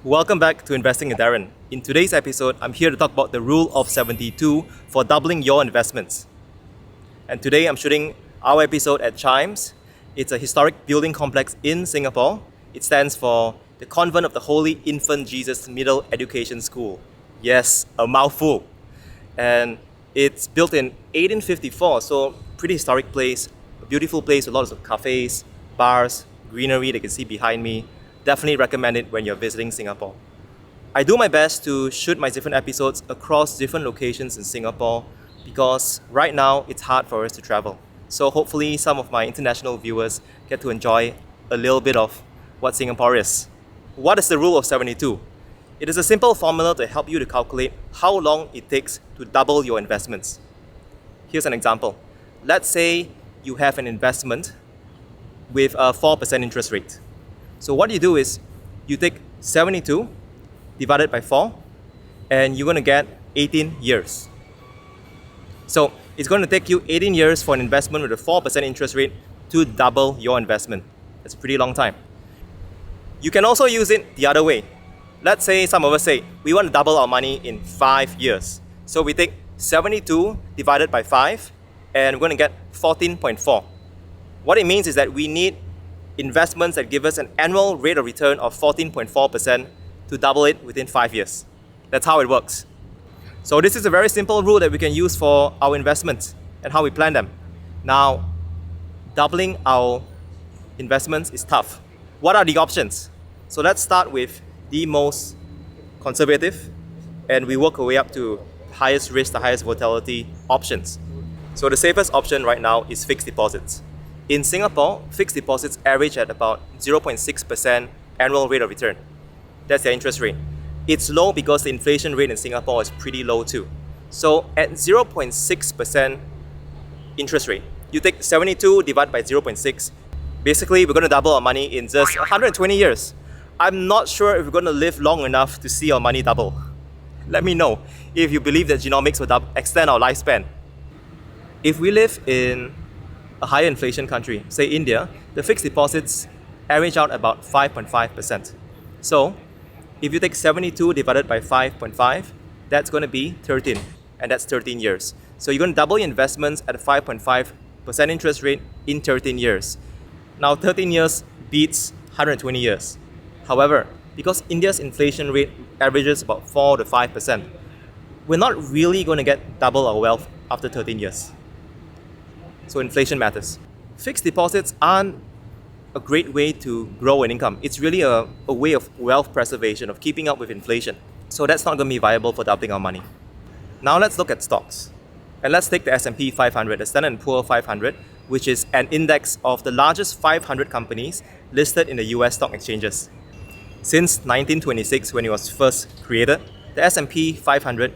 Welcome back to Investing with Daren. In today's episode, I'm here to talk about the rule of 72 for doubling your investments. And today I'm shooting our episode at Chimes. It's a historic building complex in Singapore. It stands for the Convent of the Holy Infant Jesus Middle Education School. Yes, a mouthful. And it's built in 1854, so pretty historic place, a beautiful place with lots of cafes, bars, greenery that you can see behind me. Definitely recommend it when you're visiting Singapore. I do my best to shoot my different episodes across different locations in Singapore because right now it's hard for us to travel. So hopefully some of my international viewers get to enjoy a little bit of what Singapore is. What is the rule of 72? It is a simple formula to help you to calculate how long it takes to double your investments. Here's an example. Let's say you have an investment with a 4% interest rate. So what you do is you take 72 divided by 4 and you're going to get 18 years. So it's going to take you 18 years for an investment with a 4% interest rate to double your investment. That's a pretty long time. You can also use it the other way. Let's say some of us say we want to double our money in 5 years. So we take 72 divided by 5 and we're going to get 14.4. What it means is that we need investments that give us an annual rate of return of 14.4% to double it within 5 years. That's how it works. So this is a very simple rule that we can use for our investments and how we plan them. Now, doubling our investments is tough. What are the options? So let's start with the most conservative and we work our way up to highest risk, the highest volatility options. So the safest option right now is fixed deposits. In Singapore, fixed deposits average at about 0.6% annual rate of return. That's their interest rate. It's low because the inflation rate in Singapore is pretty low too. So at 0.6% interest rate, you take 72 divided by 0.6. Basically, we're going to double our money in just 120 years. I'm not sure if we're going to live long enough to see our money double. Let me know if you believe that genomics will extend our lifespan. If we live in a higher inflation country, say India, the fixed deposits average out about 5.5%. So if you take 72 divided by 5.5, that's going to be 13, and that's 13 years. So you're going to double your investments at a 5.5% interest rate in 13 years. Now 13 years beats 120 years. However, because India's inflation rate averages about 4 to 5%, we're not really going to get double our wealth after 13 years. So inflation matters. Fixed deposits aren't a great way to grow an income. It's really a way of wealth preservation, of keeping up with inflation. So that's not going to be viable for doubling our money. Now let's look at stocks. And let's take the S&P 500, the Standard & Poor's 500, which is an index of the largest 500 companies listed in the US stock exchanges. Since 1926, when it was first created, the S&P 500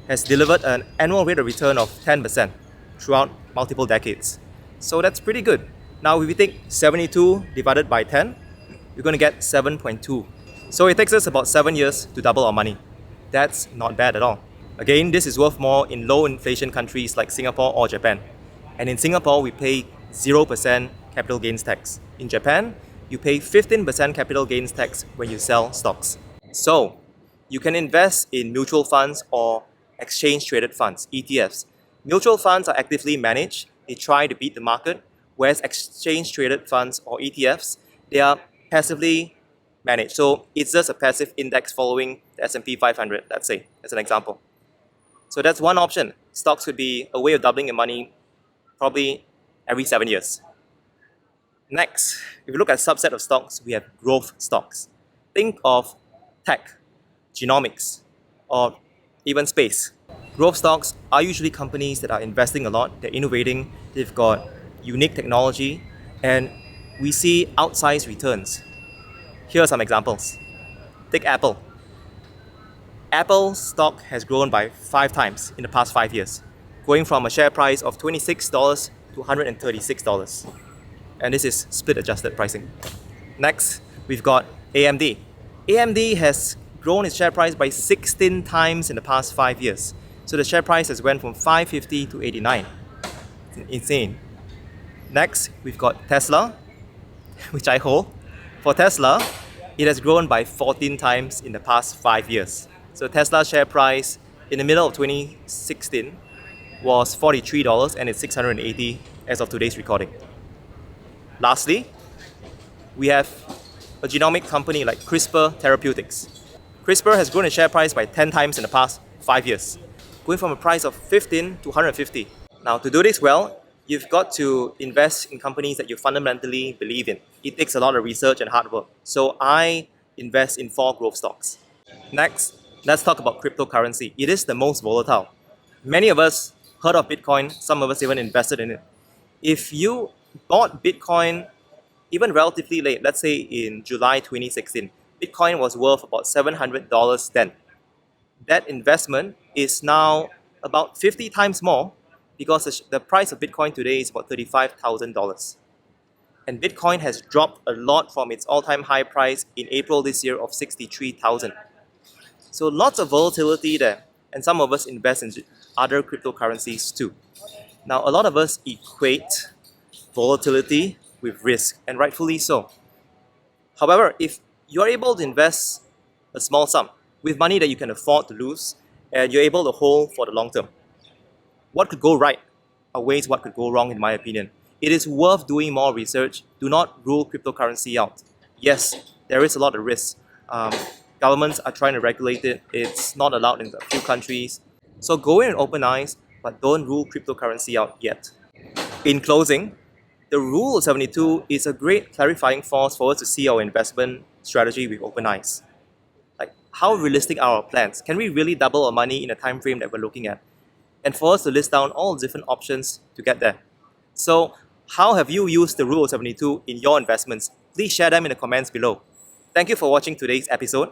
has delivered an annual rate of return of 10% throughout multiple decades. So that's pretty good. Now if we take 72 divided by 10, we're going to get 7.2. So it takes us about 7 years to double our money. That's not bad at all. Again, this is worth more in low inflation countries like Singapore or Japan. And in Singapore, we pay 0% capital gains tax. In Japan, you pay 15% capital gains tax when you sell stocks. So you can invest in mutual funds or exchange traded funds, ETFs. Mutual funds are actively managed, they try to beat the market, whereas exchange-traded funds or ETFs, they are passively managed. So it's just a passive index following the S&P 500, let's say, as an example. So that's one option. Stocks could be a way of doubling your money probably every 7 years. Next, if you look at a subset of stocks, we have growth stocks. Think of tech, genomics, or even space. Growth stocks are usually companies that are investing a lot, they're innovating, they've got unique technology, and we see outsized returns. Here are some examples. Take Apple. Apple stock has grown by 5 times in the past 5 years, going from a share price of $26 to $136. And this is split adjusted pricing. Next, we've got AMD. AMD has grown its share price by 16 times in the past 5 years. So the share price has went from 550 to 89. It's insane. Next, we've got Tesla, which I hold. For Tesla, It has grown by 14 times in the past 5 years. So Tesla share price in the middle of 2016 was $43 and it's 680 as of today's recording. Lastly, we have a genomic company like CRISPR Therapeutics. CRISPR has grown its share price by 10 times in the past 5 years, going from a price of 15 to 150. Now, to do this well, you've got to invest in companies that you fundamentally believe in. It takes a lot of research and hard work. So I invest in 4 growth stocks. Next, let's talk about cryptocurrency. It is the most volatile. Many of us heard of Bitcoin, some of us even invested in it. If you bought Bitcoin even relatively late, let's say in July 2016, Bitcoin was worth about $700 then. That investment is now about 50 times more because the price of Bitcoin today is about $35,000. And Bitcoin has dropped a lot from its all-time high price in April this year of 63,000. So lots of volatility there, and some of us invest in other cryptocurrencies too. Now, a lot of us equate volatility with risk, and rightfully so. However, if you're able to invest a small sum with money that you can afford to lose, and you're able to hold for the long term, what could go right outweighs what could go wrong, in my opinion. It is worth doing more research. Do not rule cryptocurrency out. Yes, there is a lot of risk. Governments are trying to regulate it. It's not allowed in a few countries. So go in with open eyes, but don't rule cryptocurrency out yet. In closing, the Rule of 72 is a great clarifying force for us to see our investment strategy with open eyes. Like, how realistic are our plans? Can we really double our money in a time frame that we're looking at? And for us to list down all the different options to get there. So, how have you used the Rule of 72 in your investments? Please share them in the comments below. Thank you for watching today's episode.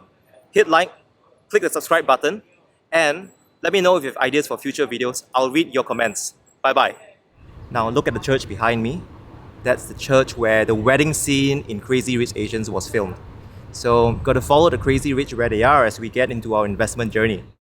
Hit like, click the subscribe button, and let me know if you have ideas for future videos. I'll read your comments. Bye-bye. Now look at the church behind me. That's the church where the wedding scene in Crazy Rich Asians was filmed. So, got to follow the Crazy Rich where they are as we get into our investment journey.